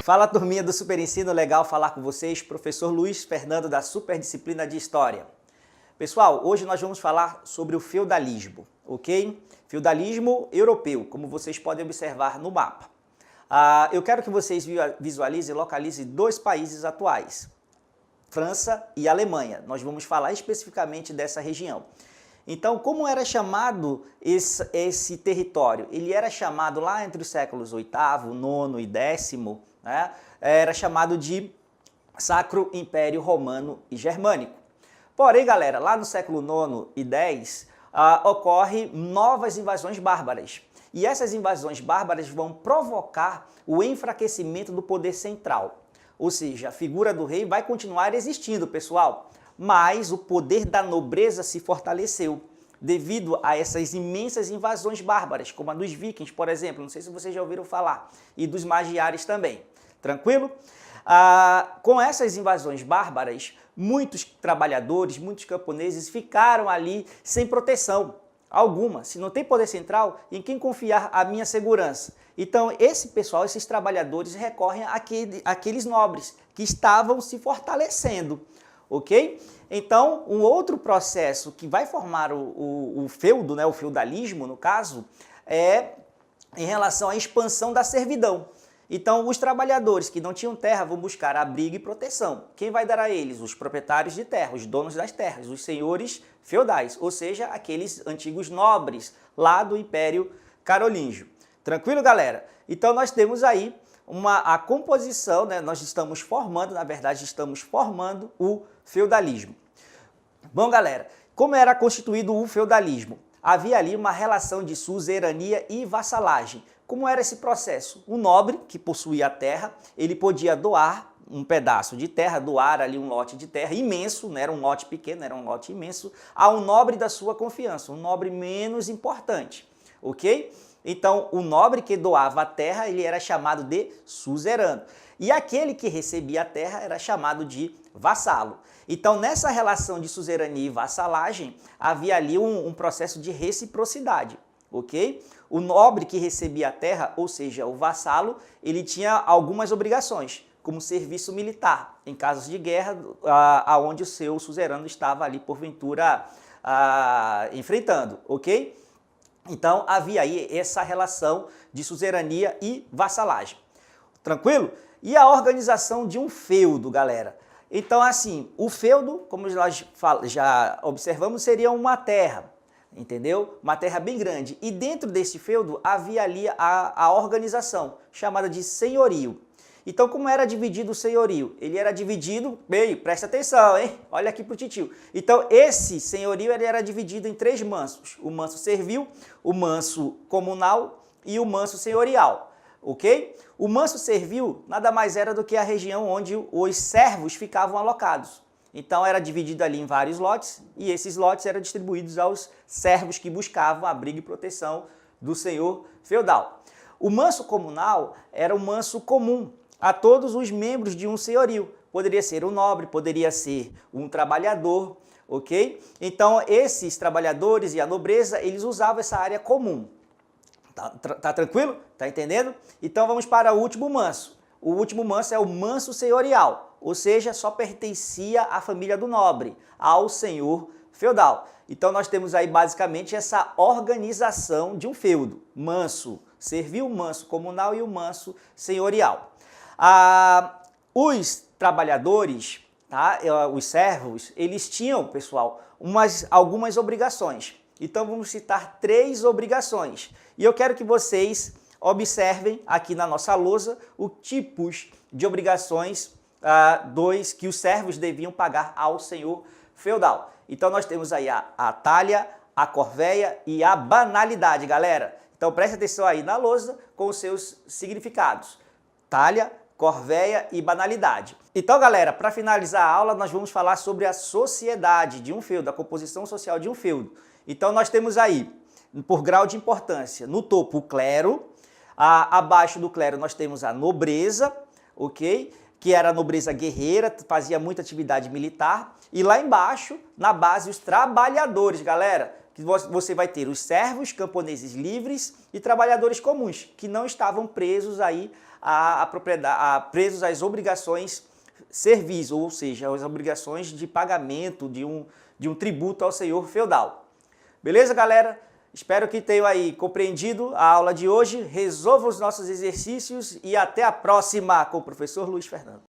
Fala, turminha do Super Ensino, legal falar com vocês, professor Luiz Fernando da Super Disciplina de História. Pessoal, hoje nós vamos falar sobre o feudalismo, ok? Feudalismo europeu, como vocês podem observar no mapa. Eu quero que vocês visualizem e localizem dois países atuais, França e Alemanha. Nós vamos falar especificamente dessa região. Então, como era chamado esse território? Ele era chamado lá entre os séculos VIII, IX e X, né? Era chamado de Sacro Império Romano e Germânico. Porém, galera, lá no século IX e X, ocorrem novas invasões bárbaras. E essas invasões bárbaras vão provocar o enfraquecimento do poder central. Ou seja, a figura do rei vai continuar existindo, pessoal, mas o poder da nobreza se fortaleceu devido a essas imensas invasões bárbaras, como a dos vikings, por exemplo, não sei se vocês já ouviram falar, e dos magiares também. Tranquilo? Com essas invasões bárbaras, muitos trabalhadores, muitos camponeses ficaram ali sem proteção alguma. Se não tem poder central, em quem confiar a minha segurança? Então, esse pessoal, esses trabalhadores recorrem àqueles nobres que estavam se fortalecendo, ok? Então, um outro processo que vai formar o feudo, né, o feudalismo, no caso, é em relação à expansão da servidão. Então, os trabalhadores que não tinham terra vão buscar abrigo e proteção. Quem vai dar a eles? Os proprietários de terra, os donos das terras, os senhores feudais, ou seja, aqueles antigos nobres lá do Império Carolíngio. Tranquilo, galera? Então, nós temos aí a composição, né? Nós estamos formando, na verdade, estamos formando o feudalismo. Bom, galera, como era constituído o feudalismo? Havia ali uma relação de suzerania e vassalagem. Como era esse processo? O nobre, que possuía a terra, ele podia doar um pedaço de terra, doar ali um lote de terra imenso, não era um lote pequeno, era um lote imenso, a um nobre da sua confiança, um nobre menos importante, ok? Então, o nobre que doava a terra, ele era chamado de suzerano. E aquele que recebia a terra era chamado de vassalo. Então, nessa relação de suzerania e vassalagem, havia ali um processo de reciprocidade, ok? O nobre que recebia a terra, ou seja, o vassalo, ele tinha algumas obrigações, como serviço militar, em casos de guerra, aonde o seu suzerano estava ali, porventura, enfrentando, ok? Então, havia aí essa relação de suzerania e vassalagem. Tranquilo? E a organização de um feudo, galera? Então, assim, o feudo, como nós já observamos, seria uma terra, entendeu? Uma terra bem grande. E dentro desse feudo havia ali a organização, chamada de senhorio. Então, como era dividido o senhorio? Ele era dividido, bem, presta atenção, hein? Olha aqui pro titio. Então, esse senhorio ele era dividido em três mansos. O manso servil, o manso comunal e o manso senhorial, ok? O manso servil nada mais era do que a região onde os servos ficavam alocados. Então, era dividido ali em vários lotes e esses lotes eram distribuídos aos servos que buscavam abrigo e proteção do senhor feudal. O manso comunal era o manso comum a todos os membros de um senhorio. Poderia ser um nobre, poderia ser um trabalhador, ok? Então, esses trabalhadores e a nobreza, eles usavam essa área comum. Tá tranquilo? Tá entendendo? Então, vamos para o último manso. O último manso é o manso senhorial, ou seja, só pertencia à família do nobre, ao senhor feudal. Então, nós temos aí basicamente essa organização de um feudo. Manso servil, manso comunal e o manso senhorial. Os trabalhadores, tá? Os servos, eles tinham, pessoal, algumas obrigações. Então, vamos citar três obrigações. E eu quero que vocês observem aqui na nossa lousa os tipos de obrigações que os servos deviam pagar ao senhor feudal. Então, nós temos aí a talha, a corvéia e a banalidade, galera. Então, preste atenção aí na lousa com os seus significados. Talha, corvéia e banalidade. Então, galera, para finalizar a aula, nós vamos falar sobre a sociedade de um feudo, a composição social de um feudo. Então, nós temos aí, por grau de importância, no topo o clero, abaixo do clero nós temos a nobreza, ok? Que era a nobreza guerreira, fazia muita atividade militar. E lá embaixo, na base, os trabalhadores, galera, que você vai ter os servos, camponeses livres e trabalhadores comuns, que não estavam presos aí à propriedade, presos às obrigações servis, ou seja, as obrigações de pagamento de um tributo ao senhor feudal. Beleza, galera? Espero que tenham aí compreendido a aula de hoje. Resolva os nossos exercícios e até a próxima com o professor Luiz Fernando.